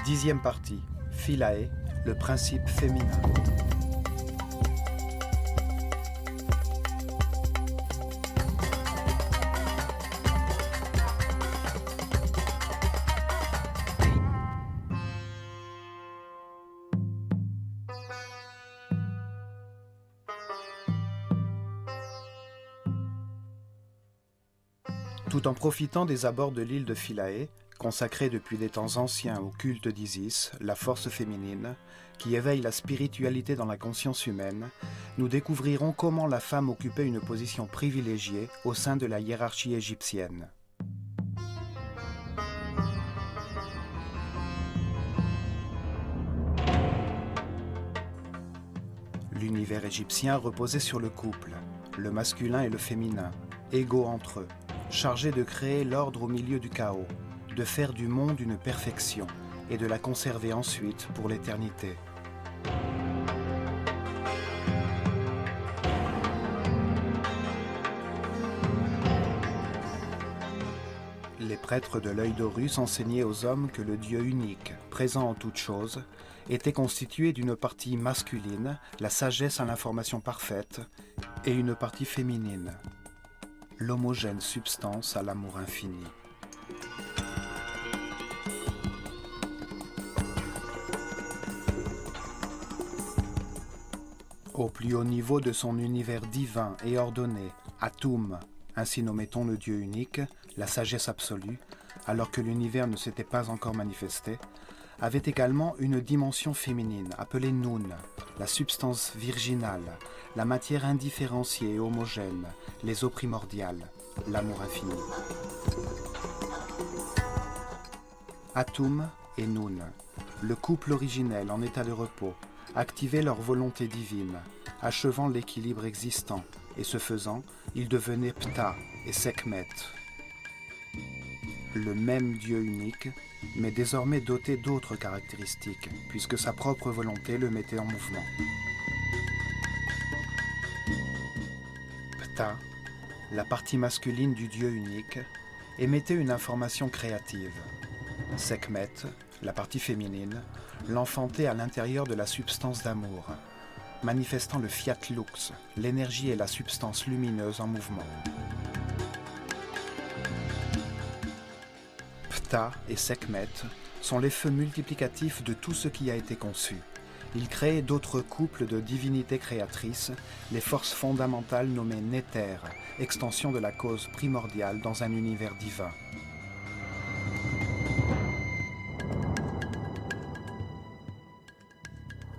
10e partie. Philae, le principe féminin. Tout en profitant des abords de l'île de Philae, consacrée depuis des temps anciens au culte d'Isis, la force féminine, qui éveille la spiritualité dans la conscience humaine, nous découvrirons comment la femme occupait une position privilégiée au sein de la hiérarchie égyptienne. L'univers égyptien reposait sur le couple, le masculin et le féminin, égaux entre eux, chargés de créer l'ordre au milieu du chaos, de faire du monde une perfection et de la conserver ensuite pour l'éternité. Les prêtres de l'œil d'Horus enseignaient aux hommes que le Dieu unique, présent en toutes choses, était constitué d'une partie masculine, la sagesse à l'information parfaite, et une partie féminine, l'homogène substance à l'amour infini. Au plus haut niveau de son univers divin et ordonné, Atum, ainsi nommait-on le Dieu unique, la sagesse absolue, alors que l'univers ne s'était pas encore manifesté, avait également une dimension féminine appelée Nun, la substance virginale, la matière indifférenciée et homogène, les eaux primordiales, l'amour infini. Atum et Nun, le couple originel en état de repos, activaient leur volonté divine, achevant l'équilibre existant, et ce faisant, ils devenaient Ptah et Sekhmet. Le même Dieu unique, mais désormais doté d'autres caractéristiques, puisque sa propre volonté le mettait en mouvement. Ptah, la partie masculine du Dieu unique, émettait une information créative. Sekhmet, la partie féminine, l'enfantait à l'intérieur de la substance d'amour, manifestant le fiat lux, l'énergie et la substance lumineuse en mouvement. Ptah et Sekhmet sont les feux multiplicatifs de tout ce qui a été conçu. Ils créaient d'autres couples de divinités créatrices, les forces fondamentales nommées Néter, extension de la cause primordiale dans un univers divin.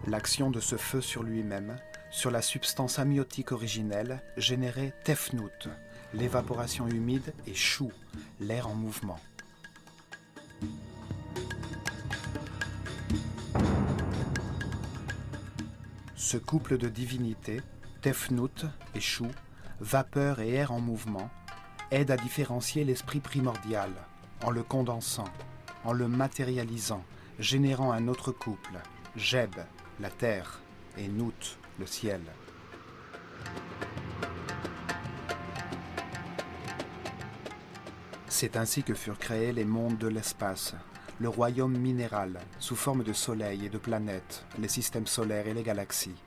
L'action de ce feu sur lui-même, sur la substance amniotique originelle, générait Tefnut, l'évaporation humide, et Shu, l'air en mouvement. Ce couple de divinités, Tefnut et Shu, vapeur et air en mouvement, aide à différencier l'esprit primordial, en le condensant, en le matérialisant, générant un autre couple, Geb, la terre, et Nut, le ciel. C'est ainsi que furent créés les mondes de l'espace, le royaume minéral, sous forme de soleil et de planètes, les systèmes solaires et les galaxies.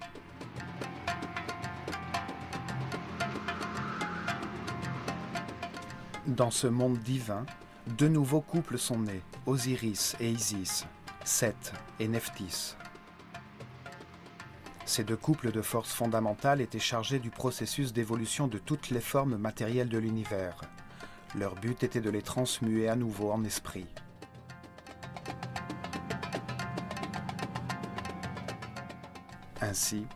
Dans ce monde divin, deux nouveaux couples sont nés, Osiris et Isis, Seth et Nephthys. Ces deux couples de forces fondamentales étaient chargés du processus d'évolution de toutes les formes matérielles de l'univers. Leur but était de les transmuer à nouveau en esprit. Ainsi,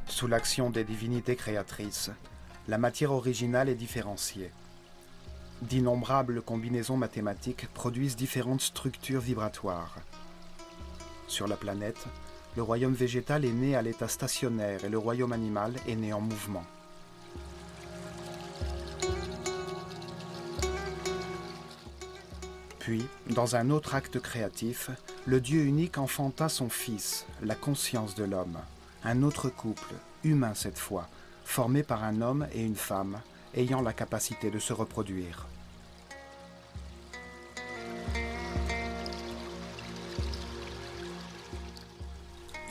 sous l'action des divinités créatrices, la matière originale est différenciée. D'innombrables combinaisons mathématiques produisent différentes structures vibratoires. Sur la planète, le royaume végétal est né à l'état stationnaire et le royaume animal est né en mouvement. Puis, dans un autre acte créatif, le Dieu unique enfanta son Fils, la conscience de l'homme, un autre couple, humain cette fois, formé par un homme et une femme, ayant la capacité de se reproduire.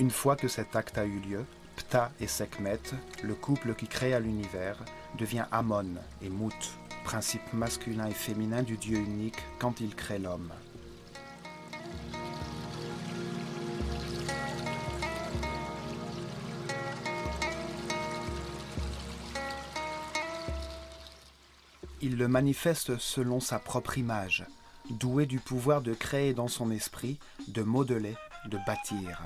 Une fois que cet acte a eu lieu, Ptah et Sekhmet, le couple qui créa l'univers, devient Amon et Mut, principe masculin et féminin du Dieu unique quand il crée l'homme. Il le manifeste selon sa propre image, doué du pouvoir de créer dans son esprit, de modeler, de bâtir.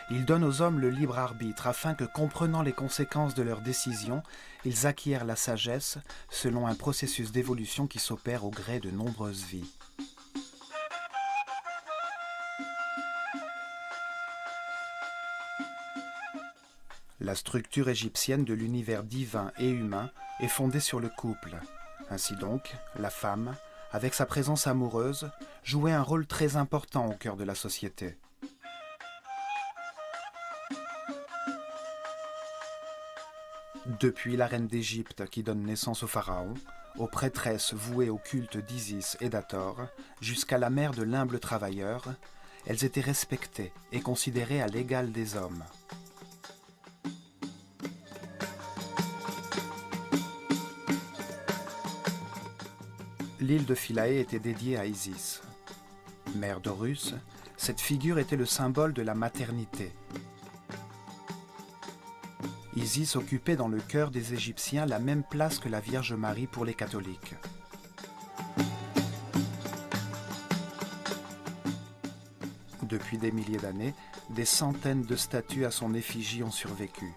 Il donne aux hommes le libre arbitre afin que, comprenant les conséquences de leurs décisions, ils acquièrent la sagesse selon un processus d'évolution qui s'opère au gré de nombreuses vies. La structure égyptienne de l'univers divin et humain est fondée sur le couple. Ainsi donc, la femme, avec sa présence amoureuse, jouait un rôle très important au cœur de la société. Depuis la reine d'Égypte qui donne naissance au pharaon, aux prêtresses vouées au culte d'Isis et d'Hathor, jusqu'à la mère de l'humble travailleur, elles étaient respectées et considérées à l'égal des hommes. L'île de Philae était dédiée à Isis. Mère d'Horus, cette figure était le symbole de la maternité. Isis occupait dans le cœur des Égyptiens la même place que la Vierge Marie pour les catholiques. Depuis des milliers d'années, des centaines de statues à son effigie ont survécu.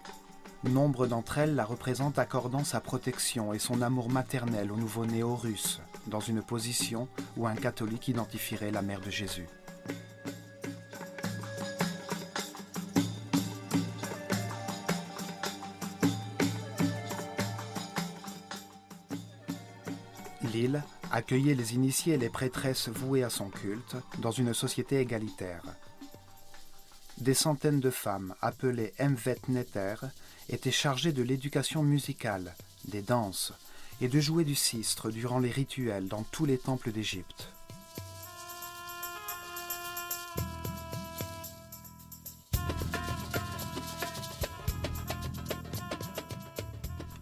Nombre d'entre elles la représentent accordant sa protection et son amour maternel au nouveau-né Horus, dans une position où un catholique identifierait la mère de Jésus. L'île accueillait les initiés et les prêtresses vouées à son culte dans une société égalitaire. Des centaines de femmes, appelées Mvet Neter, étaient chargées de l'éducation musicale, des danses et de jouer du sistre durant les rituels dans tous les temples d'Égypte.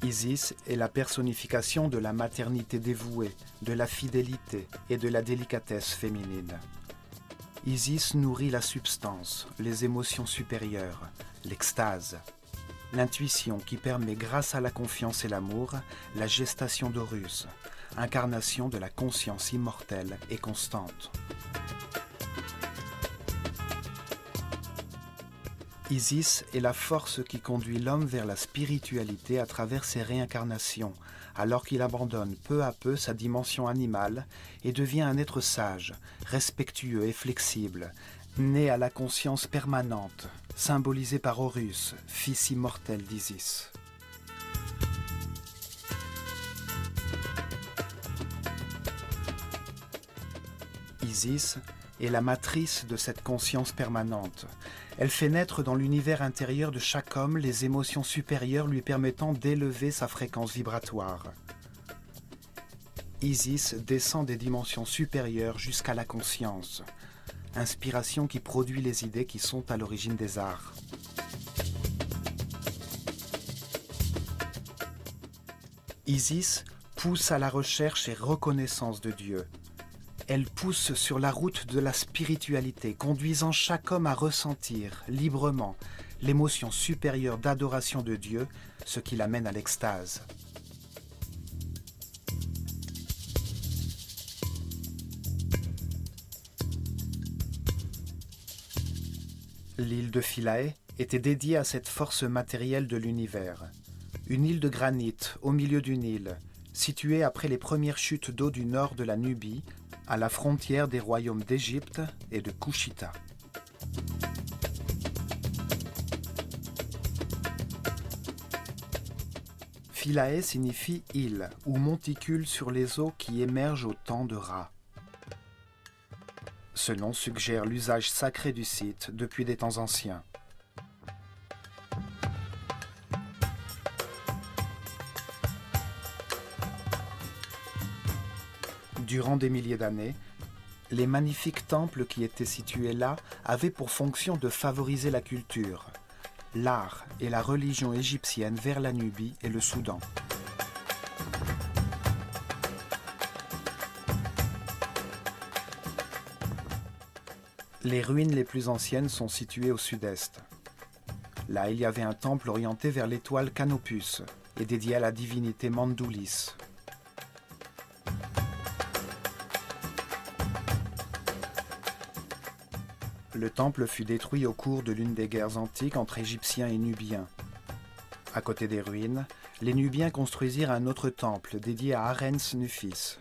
Isis est la personnification de la maternité dévouée, de la fidélité et de la délicatesse féminine. Isis nourrit la substance, les émotions supérieures, l'extase, l'intuition qui permet, grâce à la confiance et l'amour, la gestation d'Horus, incarnation de la conscience immortelle et constante. Isis est la force qui conduit l'homme vers la spiritualité à travers ses réincarnations, alors qu'il abandonne peu à peu sa dimension animale et devient un être sage, respectueux et flexible, né à la conscience permanente, symbolisé par Horus, fils immortel d'Isis. Isis est la matrice de cette conscience permanente. Elle fait naître dans l'univers intérieur de chaque homme les émotions supérieures lui permettant d'élever sa fréquence vibratoire. Isis descend des dimensions supérieures jusqu'à la conscience, inspiration qui produit les idées qui sont à l'origine des arts. Isis pousse à la recherche et reconnaissance de Dieu. Elle pousse sur la route de la spiritualité, conduisant chaque homme à ressentir librement l'émotion supérieure d'adoration de Dieu, ce qui l'amène à l'extase. L'île de Philae était dédiée à cette force matérielle de l'univers. Une île de granit au milieu du Nil, située après les premières chutes d'eau du nord de la Nubie, à la frontière des royaumes d'Égypte et de Couchita. Philae signifie île ou monticule sur les eaux qui émergent au temps de Ra. Ce nom suggère l'usage sacré du site depuis des temps anciens. Durant des milliers d'années, Les magnifiques temples qui étaient situés là avaient pour fonction de favoriser la culture, l'art et la religion égyptienne vers la Nubie et le Soudan. Les ruines les plus anciennes sont situées au sud-est. Là, il y avait un temple orienté vers l'étoile Canopus et dédié à la divinité Mandoulis. Le temple fut détruit au cours de l'une des guerres antiques entre Égyptiens et Nubiens. À côté des ruines, les Nubiens construisirent un autre temple dédié à Arens Nufis.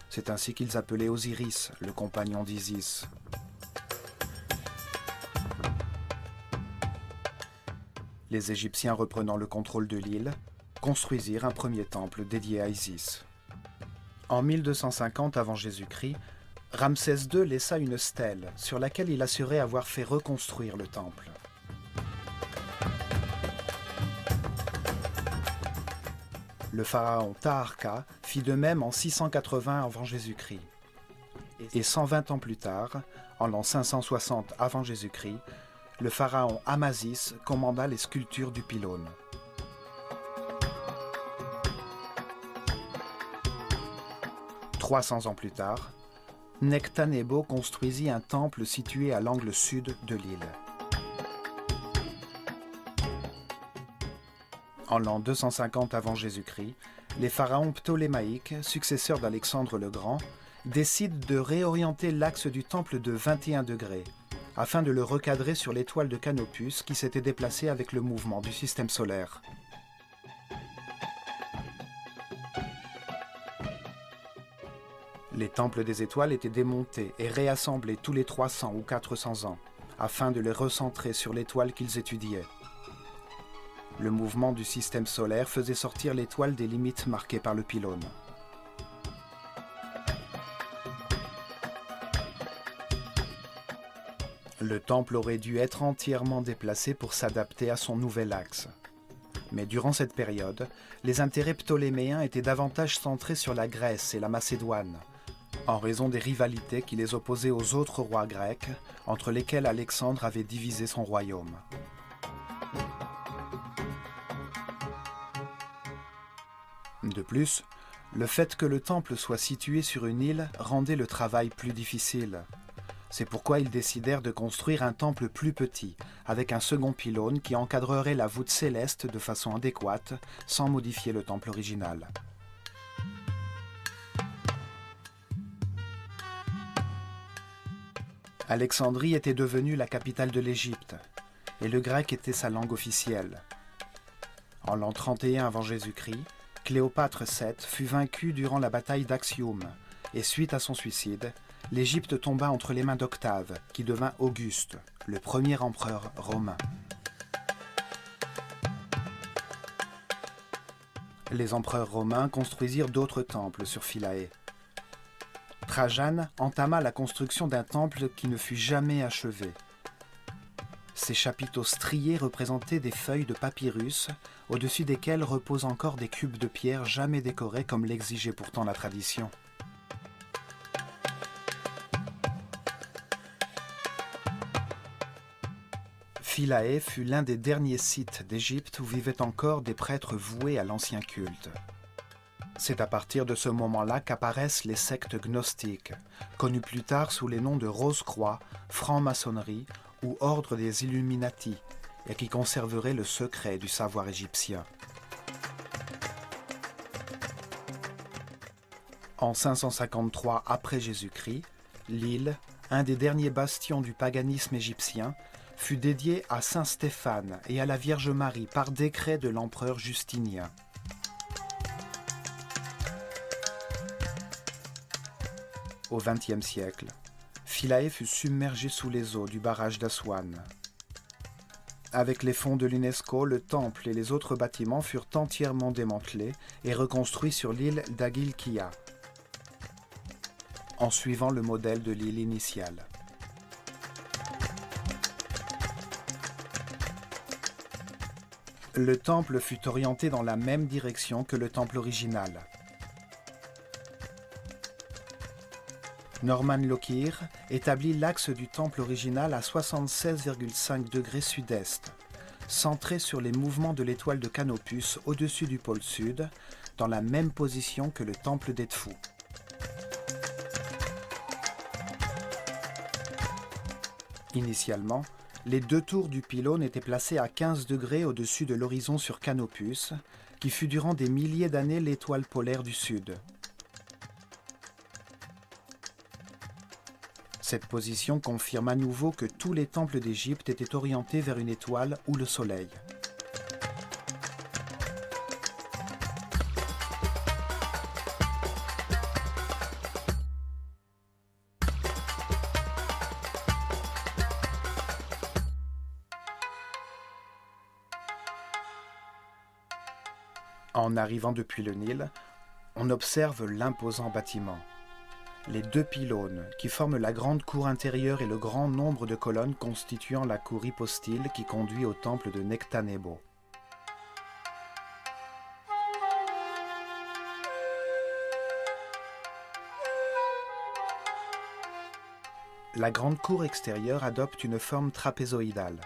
C'est ainsi qu'ils appelaient Osiris, le compagnon d'Isis. Les Égyptiens, reprenant le contrôle de l'île, construisirent un premier temple dédié à Isis. En 1250 avant Jésus-Christ, Ramsès II laissa une stèle sur laquelle il assurait avoir fait reconstruire le temple. Le pharaon Taharqa fit de même en 680 avant Jésus-Christ. Et 120 ans plus tard, en l'an 560 avant Jésus-Christ, le pharaon Amasis commanda les sculptures du pylône. « 300 ans plus tard, Nectanebo construisit un temple situé à l'angle sud de l'île. En l'an 250 avant Jésus-Christ, les pharaons ptolémaïques, successeurs d'Alexandre le Grand, décident de réorienter l'axe du temple de 21 degrés, afin de le recadrer sur l'étoile de Canopus qui s'était déplacée avec le mouvement du système solaire. Les temples des étoiles étaient démontés et réassemblés tous les 300 ou 400 ans, afin de les recentrer sur l'étoile qu'ils étudiaient. Le mouvement du système solaire faisait sortir l'étoile des limites marquées par le pylône. Le temple aurait dû être entièrement déplacé pour s'adapter à son nouvel axe. Mais durant cette période, les intérêts ptoléméens étaient davantage centrés sur la Grèce et la Macédoine, en raison des rivalités qui les opposaient aux autres rois grecs, entre lesquels Alexandre avait divisé son royaume. De plus, le fait que le temple soit situé sur une île rendait le travail plus difficile. C'est pourquoi ils décidèrent de construire un temple plus petit, avec un second pylône qui encadrerait la voûte céleste de façon adéquate, sans modifier le temple original. Alexandrie était devenue la capitale de l'Égypte, et le grec était sa langue officielle. En l'an 31 avant Jésus-Christ, Cléopâtre VII fut vaincue durant la bataille d'Actium, et suite à son suicide, l'Égypte tomba entre les mains d'Octave, qui devint Auguste, le premier empereur romain. Les empereurs romains construisirent d'autres temples sur Philae. Trajan entama la construction d'un temple qui ne fut jamais achevé. Ses chapiteaux striés représentaient des feuilles de papyrus, au-dessus desquelles reposent encore des cubes de pierre jamais décorés comme l'exigeait pourtant la tradition. Philae fut l'un des derniers sites d'Égypte où vivaient encore des prêtres voués à l'ancien culte. C'est à partir de ce moment-là qu'apparaissent les sectes gnostiques, connues plus tard sous les noms de Rose-Croix, franc-maçonnerie ou ordre des Illuminati, et qui conserveraient le secret du savoir égyptien. En 553 après Jésus-Christ, l'île, un des derniers bastions du paganisme égyptien, fut dédiée à saint Stéphane et à la Vierge Marie par décret de l'empereur Justinien. Au XXe siècle, Philae fut submergée sous les eaux du barrage d'Aswan. Avec les fonds de l'UNESCO, le temple et les autres bâtiments furent entièrement démantelés et reconstruits sur l'île d'Agilkia, en suivant le modèle de l'île initiale. Le temple fut orienté dans la même direction que le temple original. Norman Lockyer établit l'axe du temple original à 76,5 degrés sud-est, centré sur les mouvements de l'étoile de Canopus au-dessus du pôle sud, dans la même position que le temple d'Edfu. Initialement, les deux tours du pylône étaient placées à 15 degrés au-dessus de l'horizon sur Canopus, qui fut durant des milliers d'années l'étoile polaire du Sud. Cette position confirme à nouveau que tous les temples d'Égypte étaient orientés vers une étoile ou le soleil. En arrivant depuis le Nil, on observe l'imposant bâtiment. Les deux pylônes qui forment la grande cour intérieure et le grand nombre de colonnes constituant la cour hypostyle qui conduit au temple de Nectanebo. La grande cour extérieure adopte une forme trapézoïdale,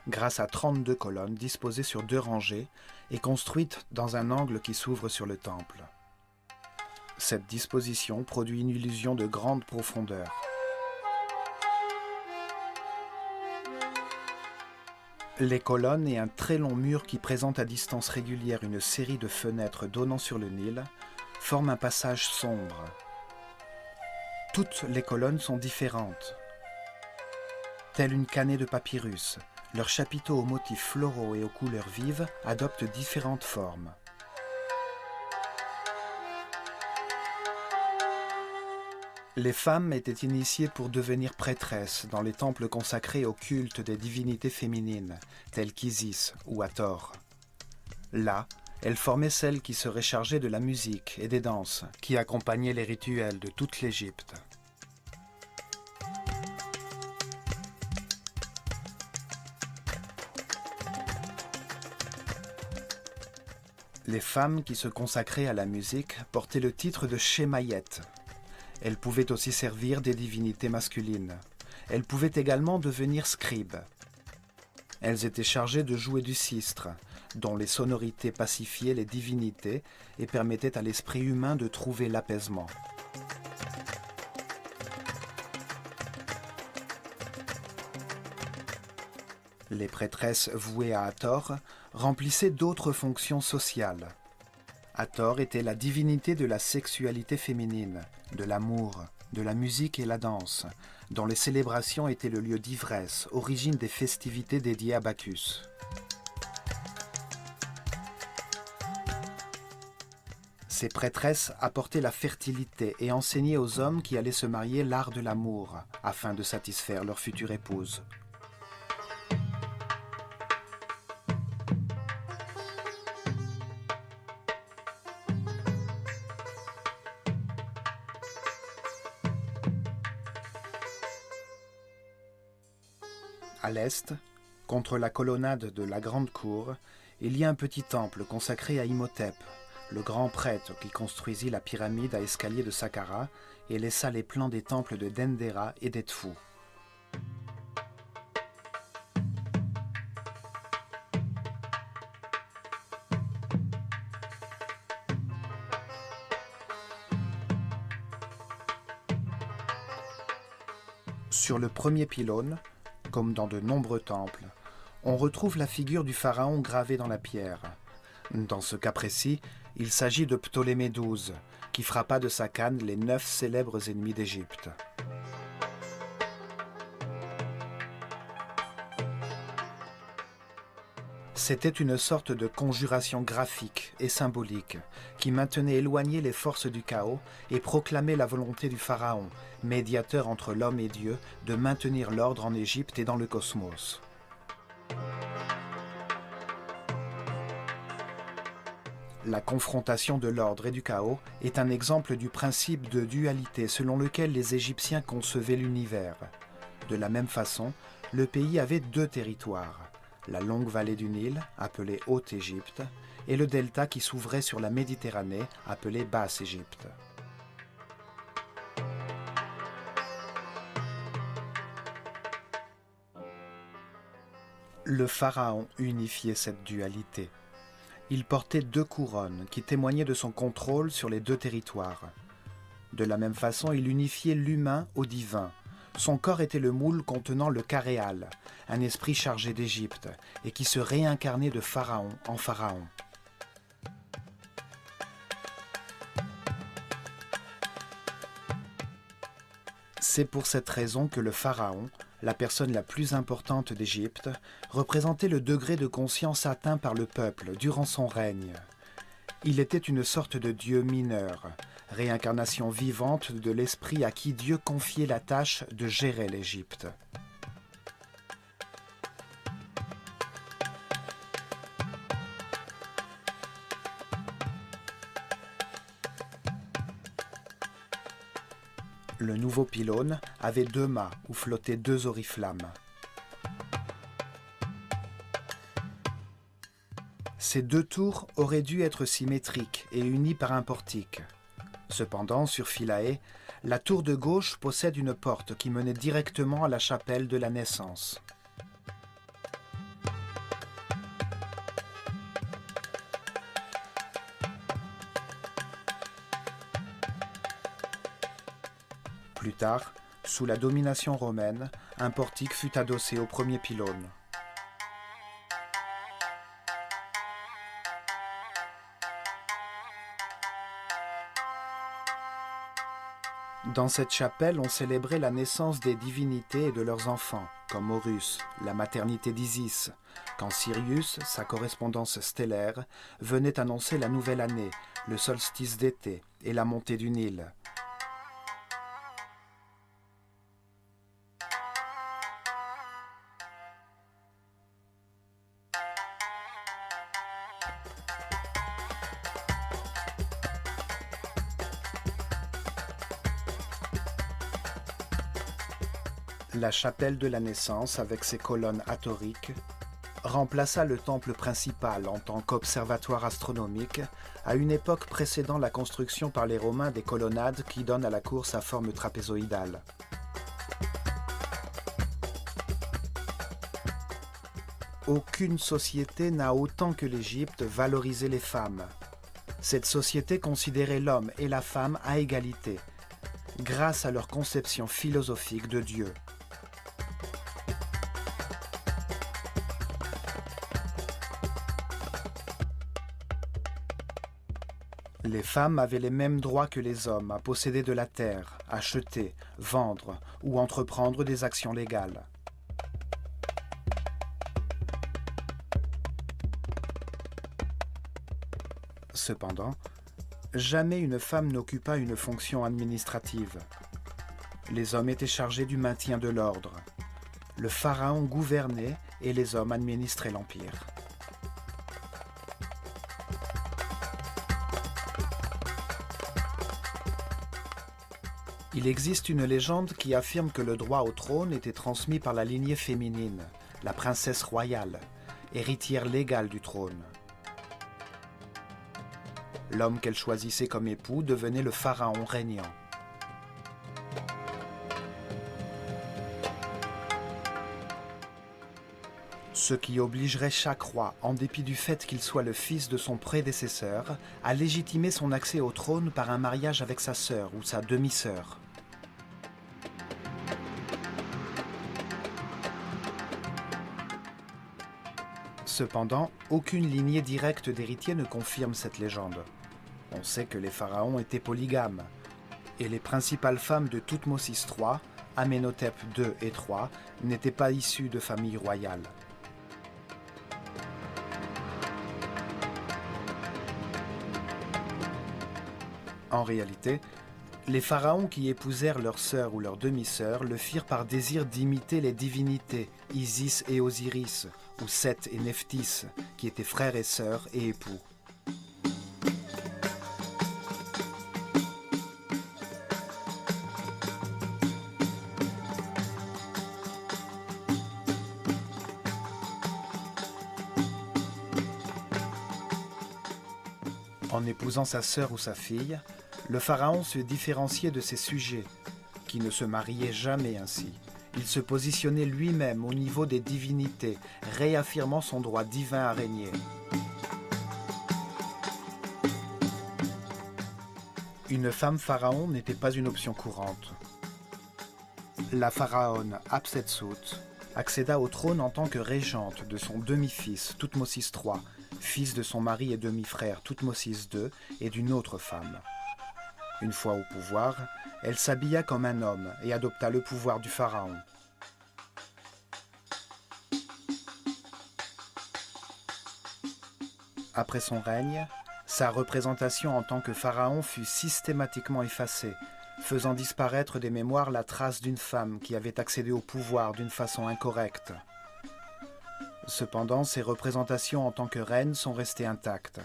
grâce à 32 colonnes disposées sur deux rangées et construites dans un angle qui s'ouvre sur le temple. Cette disposition produit une illusion de grande profondeur. Les colonnes et un très long mur qui présente à distance régulière une série de fenêtres donnant sur le Nil forment un passage sombre. Toutes les colonnes sont différentes. Telle une canée de papyrus, leurs chapiteaux aux motifs floraux et aux couleurs vives adoptent différentes formes. Les femmes étaient initiées pour devenir prêtresses dans les temples consacrés au culte des divinités féminines, telles qu'Isis ou Hathor. Là, elles formaient celles qui seraient chargées de la musique et des danses, qui accompagnaient les rituels de toute l'Égypte. Les femmes qui se consacraient à la musique portaient le titre de Shemayet. Elles pouvaient aussi servir des divinités masculines. Elles pouvaient également devenir scribes. Elles étaient chargées de jouer du sistre, dont les sonorités pacifiaient les divinités et permettaient à l'esprit humain de trouver l'apaisement. Les prêtresses vouées à Hathor remplissaient d'autres fonctions sociales. Hathor était la divinité de la sexualité féminine, de l'amour, de la musique et la danse, dont les célébrations étaient le lieu d'ivresse, origine des festivités dédiées à Bacchus. Ces prêtresses apportaient la fertilité et enseignaient aux hommes qui allaient se marier l'art de l'amour, afin de satisfaire leur future épouse. À l'est, contre la colonnade de la grande cour, il y a un petit temple consacré à Imhotep, le grand prêtre qui construisit la pyramide à escalier de Saqqara et laissa les plans des temples de Dendera et d'Edfu. Sur le premier pylône, comme dans de nombreux temples, on retrouve la figure du pharaon gravée dans la pierre. Dans ce cas précis, il s'agit de Ptolémée XII, qui frappa de sa canne les 9 célèbres ennemis d'Égypte. C'était une sorte de conjuration graphique et symbolique qui maintenait éloignées les forces du chaos et proclamait la volonté du pharaon, médiateur entre l'homme et Dieu, de maintenir l'ordre en Égypte et dans le cosmos. La confrontation de l'ordre et du chaos est un exemple du principe de dualité selon lequel les Égyptiens concevaient l'univers. De la même façon, le pays avait 2 territoires, la longue vallée du Nil, appelée Haute-Égypte, et le delta qui s'ouvrait sur la Méditerranée, appelée Basse-Égypte. Le pharaon unifiait cette dualité. Il portait 2 couronnes qui témoignaient de son contrôle sur les 2 territoires. De la même façon, il unifiait l'humain au divin. Son corps était le moule contenant le Karéal, un esprit chargé d'Égypte, et qui se réincarnait de pharaon en pharaon. C'est pour cette raison que le pharaon, la personne la plus importante d'Égypte, représentait le degré de conscience atteint par le peuple durant son règne. Il était une sorte de dieu mineur, réincarnation vivante de l'esprit à qui Dieu confiait la tâche de gérer l'Égypte. Le nouveau pylône avait 2 mâts où flottaient 2 oriflammes. Ces 2 tours auraient dû être symétriques et unies par un portique. Cependant, sur Philae, la tour de gauche possède une porte qui menait directement à la chapelle de la naissance. Plus tard, sous la domination romaine, un portique fut adossé au premier pylône. Dans cette chapelle, on célébrait la naissance des divinités et de leurs enfants, comme Horus, la maternité d'Isis, quand Sirius, sa correspondance stellaire, venait annoncer la nouvelle année, le solstice d'été et la montée du Nil. La chapelle de la naissance, avec ses colonnes atoriques, remplaça le temple principal en tant qu'observatoire astronomique à une époque précédant la construction par les Romains des colonnades qui donnent à la cour sa forme trapézoïdale. Aucune société n'a autant que l'Égypte valorisé les femmes. Cette société considérait l'homme et la femme à égalité, grâce à leur conception philosophique de Dieu. Les femmes avaient les mêmes droits que les hommes à posséder de la terre, acheter, vendre ou entreprendre des actions légales. Cependant, jamais une femme n'occupa une fonction administrative. Les hommes étaient chargés du maintien de l'ordre. Le pharaon gouvernait et les hommes administraient l'empire. Il existe une légende qui affirme que le droit au trône était transmis par la lignée féminine, la princesse royale, héritière légale du trône. L'homme qu'elle choisissait comme époux devenait le pharaon régnant. Ce qui obligerait chaque roi, en dépit du fait qu'il soit le fils de son prédécesseur, à légitimer son accès au trône par un mariage avec sa sœur ou sa demi-sœur. Cependant, aucune lignée directe d'héritiers ne confirme cette légende. On sait que les pharaons étaient polygames, et les principales femmes de Thoutmôsis III, Amenhotep II et III, n'étaient pas issues de familles royales. En réalité, les pharaons qui épousèrent leur sœur ou leur demi-sœur le firent par désir d'imiter les divinités Isis et Osiris, ou Seth et Nephthys, qui étaient frères et sœurs et époux. En épousant sa sœur ou sa fille, le pharaon se différenciait de ses sujets, qui ne se mariaient jamais ainsi, Il se positionnait lui-même au niveau des divinités, réaffirmant son droit divin à régner. Une femme pharaon n'était pas une option courante. La pharaone Hatshepsut accéda au trône en tant que régente de son demi-fils Thoutmôsis III, fils de son mari et demi-frère Thoutmôsis II et d'une autre femme. Une fois au pouvoir, elle s'habilla comme un homme et adopta le pouvoir du pharaon. Après son règne, sa représentation en tant que pharaon fut systématiquement effacée, faisant disparaître des mémoires la trace d'une femme qui avait accédé au pouvoir d'une façon incorrecte. Cependant, ses représentations en tant que reine sont restées intactes.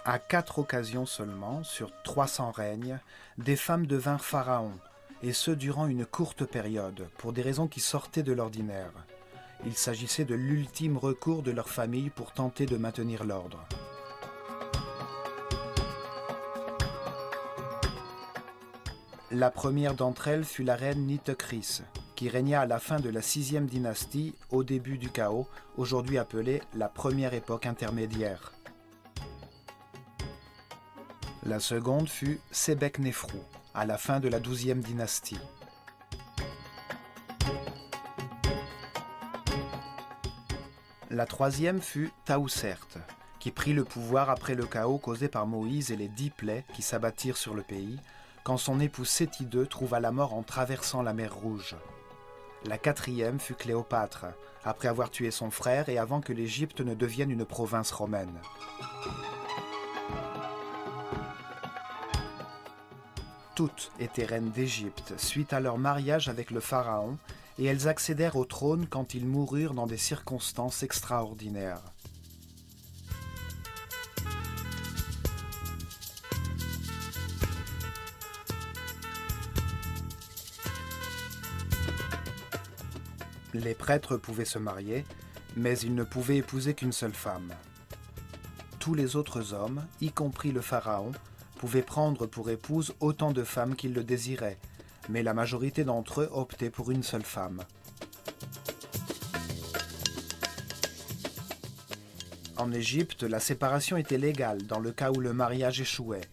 À 4 occasions seulement, sur 300 règnes, des femmes devinrent pharaons, et ce durant une courte période, pour des raisons qui sortaient de l'ordinaire. Il s'agissait de l'ultime recours de leur famille pour tenter de maintenir l'ordre. La première d'entre elles fut la reine Nitocris, qui régna à la fin de la 6e dynastie, au début du chaos, aujourd'hui appelée la première époque intermédiaire. La seconde fut Sebeknefrou, à la fin de la 12e dynastie. La troisième fut Taousert, qui prit le pouvoir après le chaos causé par Moïse et les 10 plaies qui s'abattirent sur le pays, quand son époux Séti II trouva la mort en traversant la mer Rouge. La quatrième fut Cléopâtre, après avoir tué son frère et avant que l'Égypte ne devienne une province romaine. Toutes étaient reines d'Égypte suite à leur mariage avec le pharaon et elles accédèrent au trône quand ils moururent dans des circonstances extraordinaires. Les prêtres pouvaient se marier, mais ils ne pouvaient épouser qu'une seule femme. Tous les autres hommes, y compris le pharaon, pouvaient prendre pour épouse autant de femmes qu'ils le désiraient, mais la majorité d'entre eux optaient pour une seule femme. En Égypte, la séparation était légale dans le cas où le mariage échouait.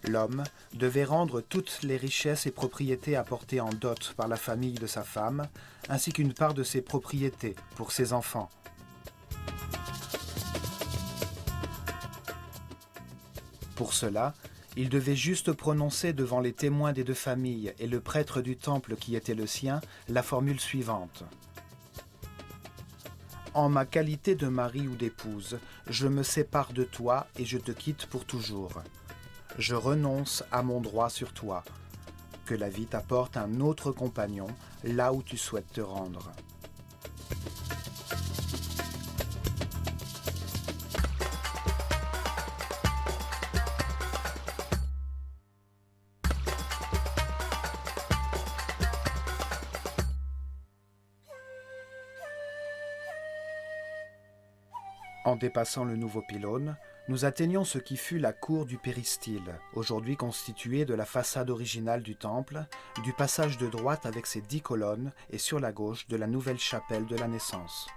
L'homme devait rendre toutes les richesses et propriétés apportées en dot par la famille de sa femme, ainsi qu'une part de ses propriétés pour ses enfants. Pour cela, il devait juste prononcer devant les témoins des deux familles et le prêtre du temple qui était le sien la formule suivante. En ma qualité de mari ou d'épouse, je me sépare de toi et je te quitte pour toujours. Je renonce à mon droit sur toi. Que la vie t'apporte un autre compagnon là où tu souhaites te rendre. En dépassant le nouveau pylône, nous atteignons ce qui fut la cour du péristyle, aujourd'hui constituée de la façade originale du temple, du passage de droite avec ses 10 colonnes et sur la gauche de la nouvelle chapelle de la Naissance.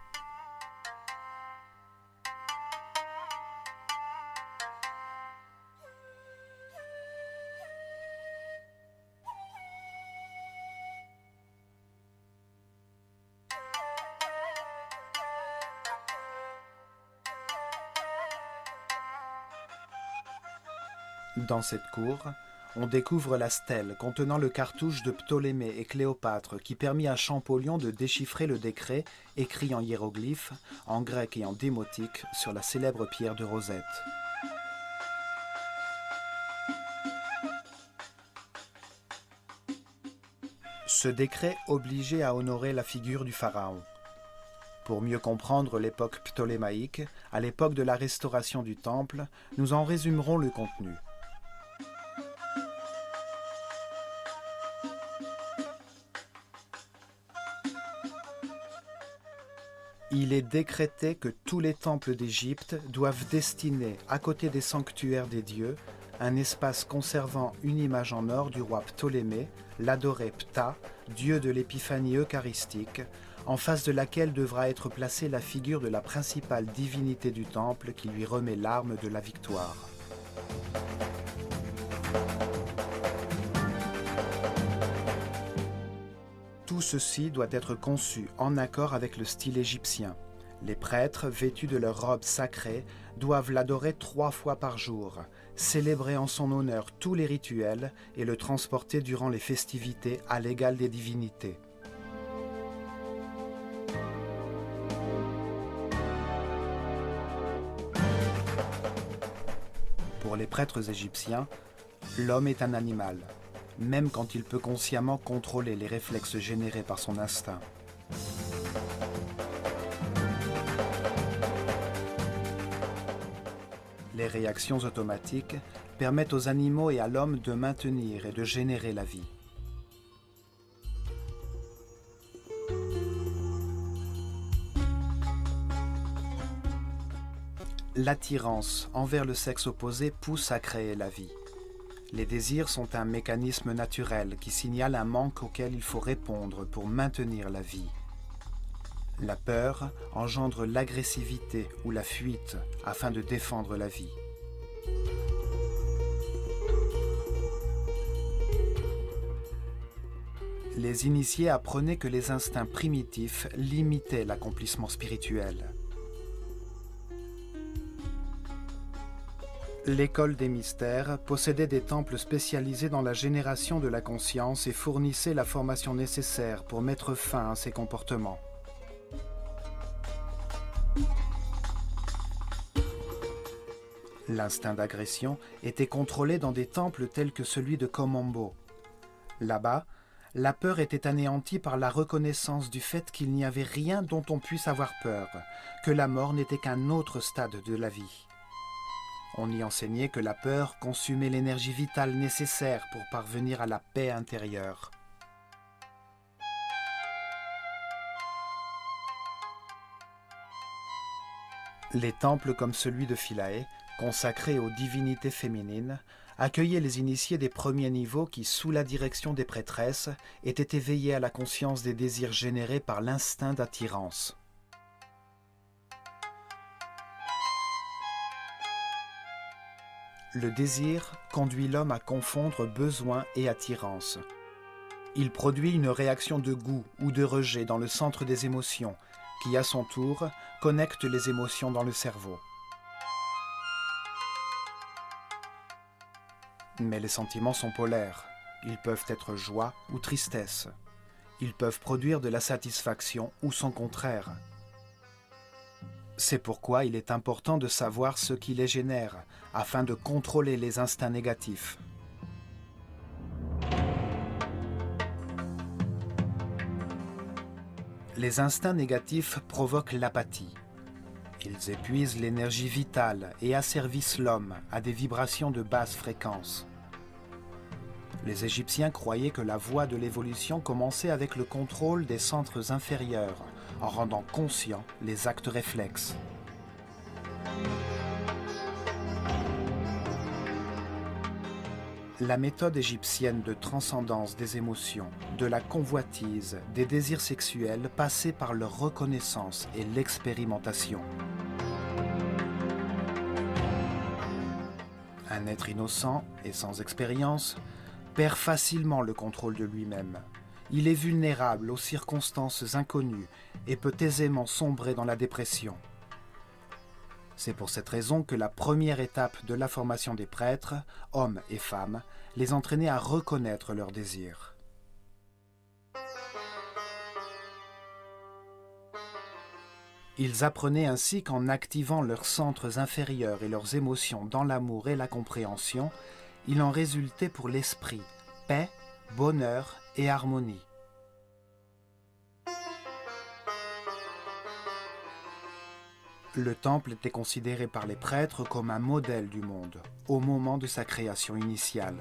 Dans cette cour, on découvre la stèle contenant le cartouche de Ptolémée et Cléopâtre qui permit à Champollion de déchiffrer le décret écrit en hiéroglyphes, en grec et en démotique sur la célèbre pierre de Rosette. Ce décret obligeait à honorer la figure du pharaon. Pour mieux comprendre l'époque ptolémaïque, à l'époque de la restauration du temple, nous en résumerons le contenu. Il est décrété que tous les temples d'Égypte doivent destiner, à côté des sanctuaires des dieux, un espace conservant une image en or du roi Ptolémée, l'adoré Ptah, dieu de l'épiphanie eucharistique, en face de laquelle devra être placée la figure de la principale divinité du temple qui lui remet l'arme de la victoire. Tout ceci doit être conçu en accord avec le style égyptien. Les prêtres, vêtus de leurs robes sacrées, doivent l'adorer 3 fois par jour, célébrer en son honneur tous les rituels et le transporter durant les festivités à l'égal des divinités. Pour les prêtres égyptiens, l'homme est un animal, même quand il peut consciemment contrôler les réflexes générés par son instinct. Les réactions automatiques permettent aux animaux et à l'homme de maintenir et de générer la vie. L'attirance envers le sexe opposé pousse à créer la vie. Les désirs sont un mécanisme naturel qui signale un manque auquel il faut répondre pour maintenir la vie. La peur engendre l'agressivité ou la fuite afin de défendre la vie. Les initiés apprenaient que les instincts primitifs limitaient l'accomplissement spirituel. L'école des mystères possédait des temples spécialisés dans la génération de la conscience et fournissait la formation nécessaire pour mettre fin à ces comportements. L'instinct d'agression était contrôlé dans des temples tels que celui de Komombo. Là-bas, la peur était anéantie par la reconnaissance du fait qu'il n'y avait rien dont on puisse avoir peur, que la mort n'était qu'un autre stade de la vie. On y enseignait que la peur consumait l'énergie vitale nécessaire pour parvenir à la paix intérieure. Les temples comme celui de Philae, consacrés aux divinités féminines, accueillaient les initiés des premiers niveaux qui, sous la direction des prêtresses, étaient éveillés à la conscience des désirs générés par l'instinct d'attirance. Le désir conduit l'homme à confondre besoin et attirance. Il produit une réaction de goût ou de rejet dans le centre des émotions, qui à son tour connecte les émotions dans le cerveau. Mais les sentiments sont polaires. Ils peuvent être joie ou tristesse. Ils peuvent produire de la satisfaction ou son contraire. C'est pourquoi il est important de savoir ce qui les génère, afin de contrôler les instincts négatifs. Les instincts négatifs provoquent l'apathie. Ils épuisent l'énergie vitale et asservissent l'homme à des vibrations de basse fréquence. Les Égyptiens croyaient que la voie de l'évolution commençait avec le contrôle des centres inférieurs, en rendant conscients les actes réflexes. La méthode égyptienne de transcendance des émotions, de la convoitise, des désirs sexuels passait par leur reconnaissance et l'expérimentation. Un être innocent et sans expérience perd facilement le contrôle de lui-même. Il est vulnérable aux circonstances inconnues et peut aisément sombrer dans la dépression. C'est pour cette raison que la première étape de la formation des prêtres, hommes et femmes, les entraînait à reconnaître leurs désirs. Ils apprenaient ainsi qu'en activant leurs centres inférieurs et leurs émotions dans l'amour et la compréhension, il en résultait pour l'esprit paix, bonheur et harmonie. Le temple était considéré par les prêtres comme un modèle du monde, au moment de sa création initiale.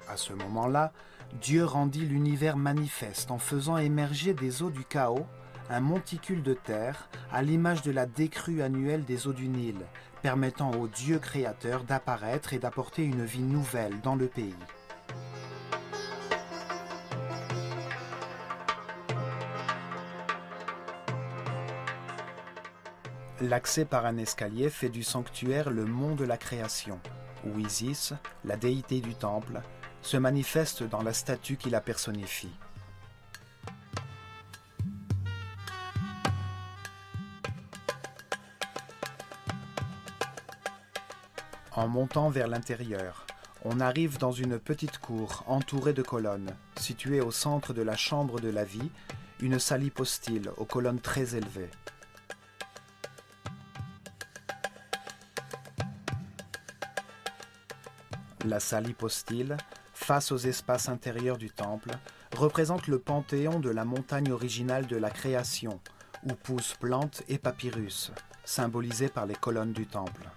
À ce moment-là, Dieu rendit l'univers manifeste en faisant émerger des eaux du chaos un monticule de terre à l'image de la décrue annuelle des eaux du Nil, permettant au Dieu créateur d'apparaître et d'apporter une vie nouvelle dans le pays. L'accès par un escalier fait du sanctuaire le mont de la création, où Isis, la déité du temple, se manifeste dans la statue qui la personnifie. En montant vers l'intérieur, on arrive dans une petite cour entourée de colonnes, située au centre de la chambre de la vie, une salle hypostyle aux colonnes très élevées. La salle hypostyle, face aux espaces intérieurs du temple, représente le panthéon de la montagne originale de la création, où poussent plantes et papyrus, symbolisés par les colonnes du temple.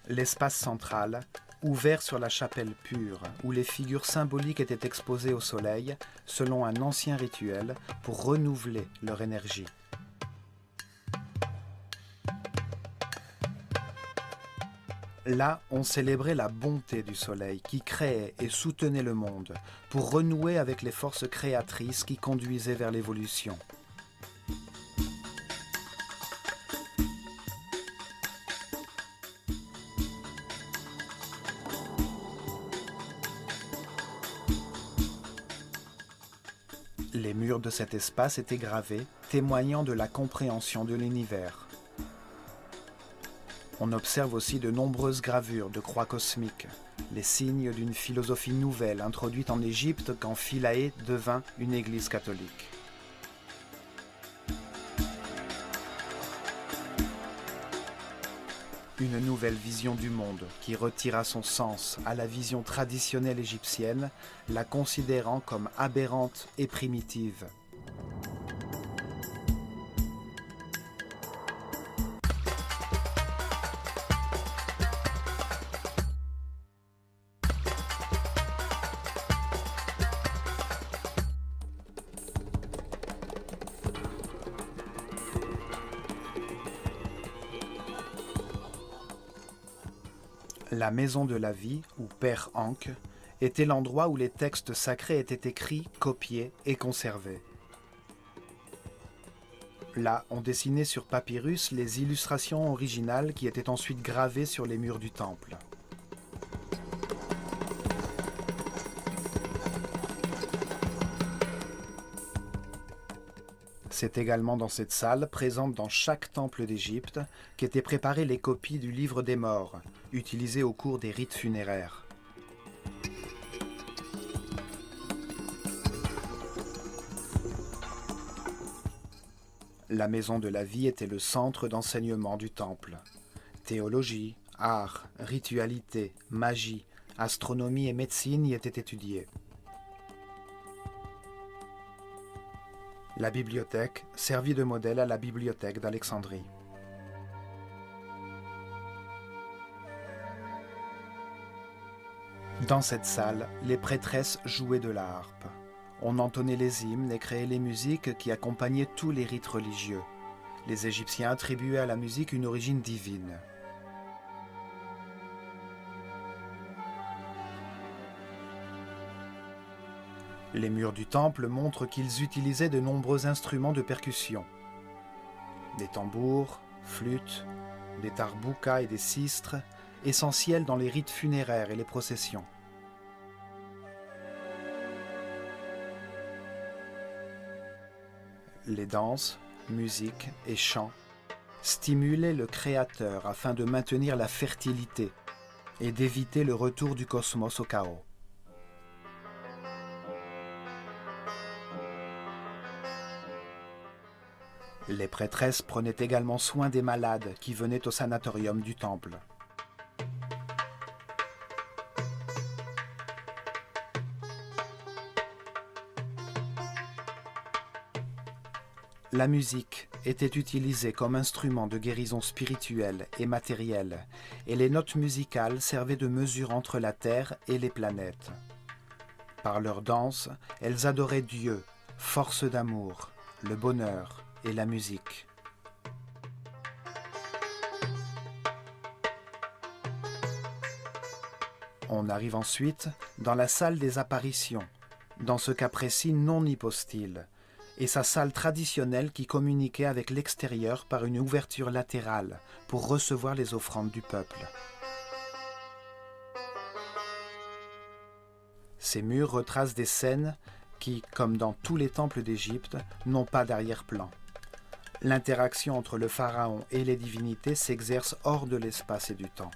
L'espace central, ouvert sur la chapelle pure, où les figures symboliques étaient exposées au soleil, selon un ancien rituel, pour renouveler leur énergie. Là, on célébrait la bonté du soleil qui créait et soutenait le monde, pour renouer avec les forces créatrices qui conduisaient vers l'évolution. Les murs de cet espace étaient gravés, témoignant de la compréhension de l'univers. On observe aussi de nombreuses gravures de croix cosmiques, les signes d'une philosophie nouvelle introduite en Égypte quand Philae devint une église catholique. Une nouvelle vision du monde qui retira son sens à la vision traditionnelle égyptienne, la considérant comme aberrante et primitive. La maison de la vie, ou Père Ankh, était l'endroit où les textes sacrés étaient écrits, copiés et conservés. Là, on dessinait sur papyrus les illustrations originales qui étaient ensuite gravées sur les murs du temple. C'est également dans cette salle, présente dans chaque temple d'Égypte, qu'étaient préparées les copies du livre des morts, utilisées au cours des rites funéraires. La maison de la vie était le centre d'enseignement du temple. Théologie, art, ritualité, magie, astronomie et médecine y étaient étudiées. La bibliothèque servit de modèle à la bibliothèque d'Alexandrie. Dans cette salle, les prêtresses jouaient de la harpe. On entonnait les hymnes et créait les musiques qui accompagnaient tous les rites religieux. Les Égyptiens attribuaient à la musique une origine divine. Les murs du temple montrent qu'ils utilisaient de nombreux instruments de percussion. Des tambours, flûtes, des tarboukas et des sistres, essentiels dans les rites funéraires et les processions. Les danses, musiques et chants stimulaient le créateur afin de maintenir la fertilité et d'éviter le retour du cosmos au chaos. Les prêtresses prenaient également soin des malades qui venaient au sanatorium du temple. La musique était utilisé comme instrument de guérison spirituelle et matérielle, et les notes musicales servaient de mesure entre la terre et les planètes. Par leur danse, elles adoraient Dieu, force d'amour, le bonheur et la musique. On arrive ensuite dans la salle des apparitions, dans ce cas précis non hypostyle, et sa salle traditionnelle qui communiquait avec l'extérieur par une ouverture latérale pour recevoir les offrandes du peuple. Ces murs retracent des scènes qui, comme dans tous les temples d'Égypte, n'ont pas d'arrière-plan. L'interaction entre le pharaon et les divinités s'exerce hors de l'espace et du temps.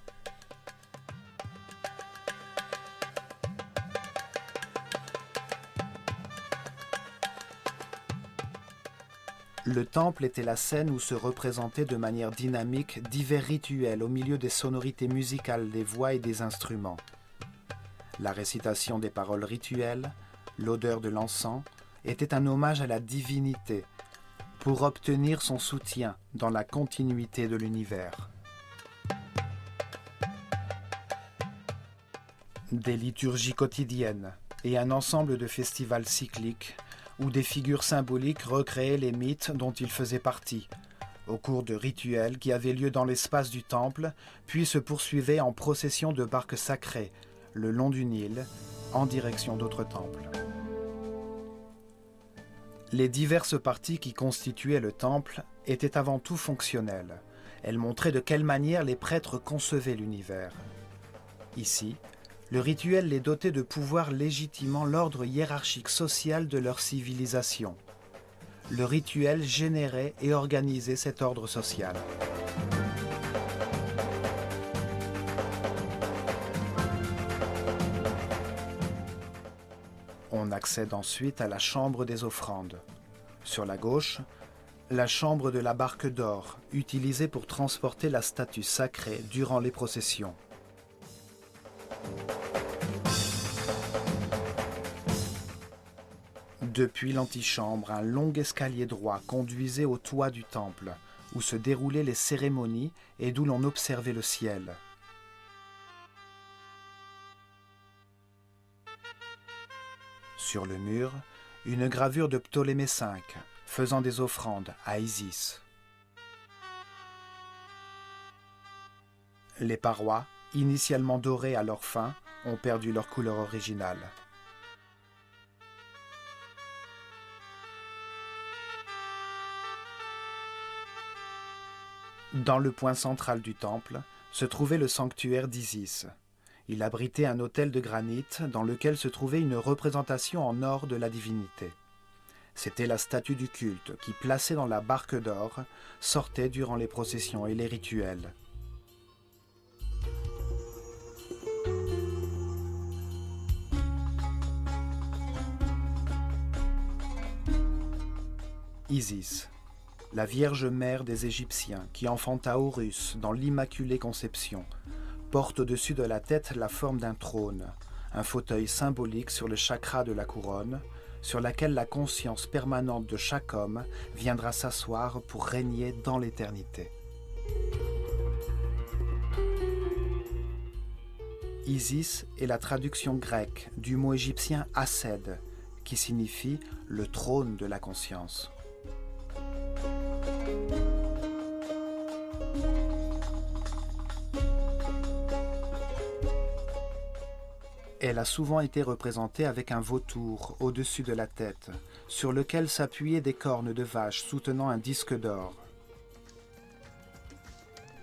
Le temple était la scène où se représentaient de manière dynamique divers rituels au milieu des sonorités musicales des voix et des instruments. La récitation des paroles rituelles, l'odeur de l'encens, était un hommage à la divinité pour obtenir son soutien dans la continuité de l'univers. Des liturgies quotidiennes et un ensemble de festivals cycliques où des figures symboliques recréaient les mythes dont il faisait partie, au cours de rituels qui avaient lieu dans l'espace du temple, puis se poursuivaient en procession de barques sacrées, le long du Nil, en direction d'autres temples. Les diverses parties qui constituaient le temple étaient avant tout fonctionnelles. Elles montraient de quelle manière les prêtres concevaient l'univers. Ici, le rituel les dotait de pouvoir légitimant l'ordre hiérarchique social de leur civilisation. Le rituel générait et organisait cet ordre social. On accède ensuite à la chambre des offrandes. Sur la gauche, la chambre de la barque d'or, utilisée pour transporter la statue sacrée durant les processions. Depuis l'antichambre, un long escalier droit conduisait au toit du temple, où se déroulaient les cérémonies et d'où l'on observait le ciel. Sur le mur, une gravure de Ptolémée V, faisant des offrandes à Isis. Les parois, initialement dorées à leur fin, ont perdu leur couleur originale. Dans le point central du temple se trouvait le sanctuaire d'Isis. Il abritait un autel de granit dans lequel se trouvait une représentation en or de la divinité. C'était la statue du culte qui, placée dans la barque d'or, sortait durant les processions et les rituels. Isis, la Vierge Mère des Égyptiens qui enfanta Horus dans l'Immaculée Conception, porte au-dessus de la tête la forme d'un trône, un fauteuil symbolique sur le chakra de la couronne, sur laquelle la conscience permanente de chaque homme viendra s'asseoir pour régner dans l'éternité. Isis est la traduction grecque du mot égyptien Ased, qui signifie le trône de la conscience. Elle a souvent été représentée avec un vautour au-dessus de la tête, sur lequel s'appuyaient des cornes de vache soutenant un disque d'or.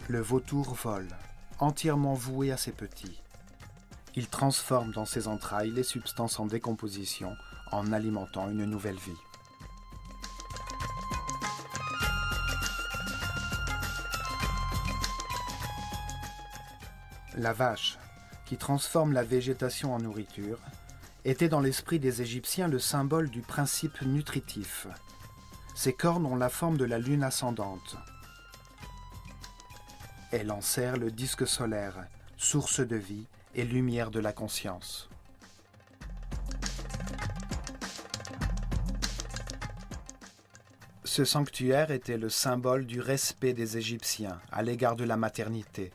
Le vautour vole, entièrement voué à ses petits. Il transforme dans ses entrailles les substances en décomposition en alimentant une nouvelle vie. La vache, qui transforme la végétation en nourriture, était dans l'esprit des Égyptiens le symbole du principe nutritif. Ses cornes ont la forme de la lune ascendante. Elle enserre le disque solaire, source de vie et lumière de la conscience. Ce sanctuaire était le symbole du respect des Égyptiens à l'égard de la maternité.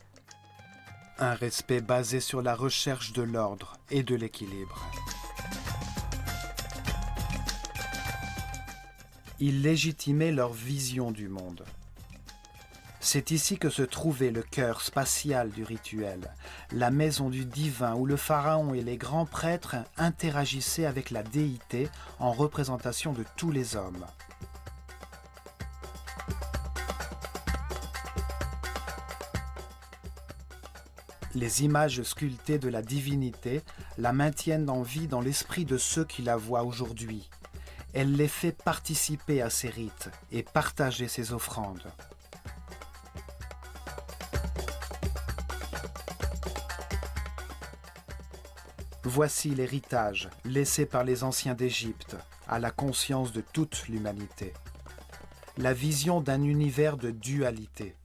Un respect basé sur la recherche de l'ordre et de l'équilibre. Il légitimait leur vision du monde. C'est ici que se trouvait le cœur spatial du rituel, la maison du divin où le pharaon et les grands prêtres interagissaient avec la déité en représentation de tous les hommes. Les images sculptées de la divinité la maintiennent en vie dans l'esprit de ceux qui la voient aujourd'hui. Elle les fait participer à ses rites et partager ses offrandes. Voici l'héritage laissé par les anciens d'Égypte à la conscience de toute l'humanité. La vision d'un univers de dualité.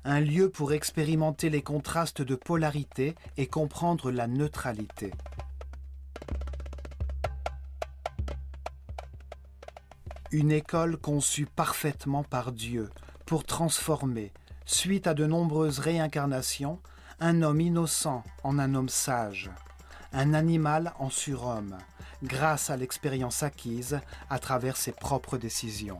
Un lieu pour expérimenter les contrastes de polarité et comprendre la neutralité. Une école conçue parfaitement par Dieu pour transformer, suite à de nombreuses réincarnations, un homme innocent en un homme sage, un animal en surhomme, grâce à l'expérience acquise à travers ses propres décisions.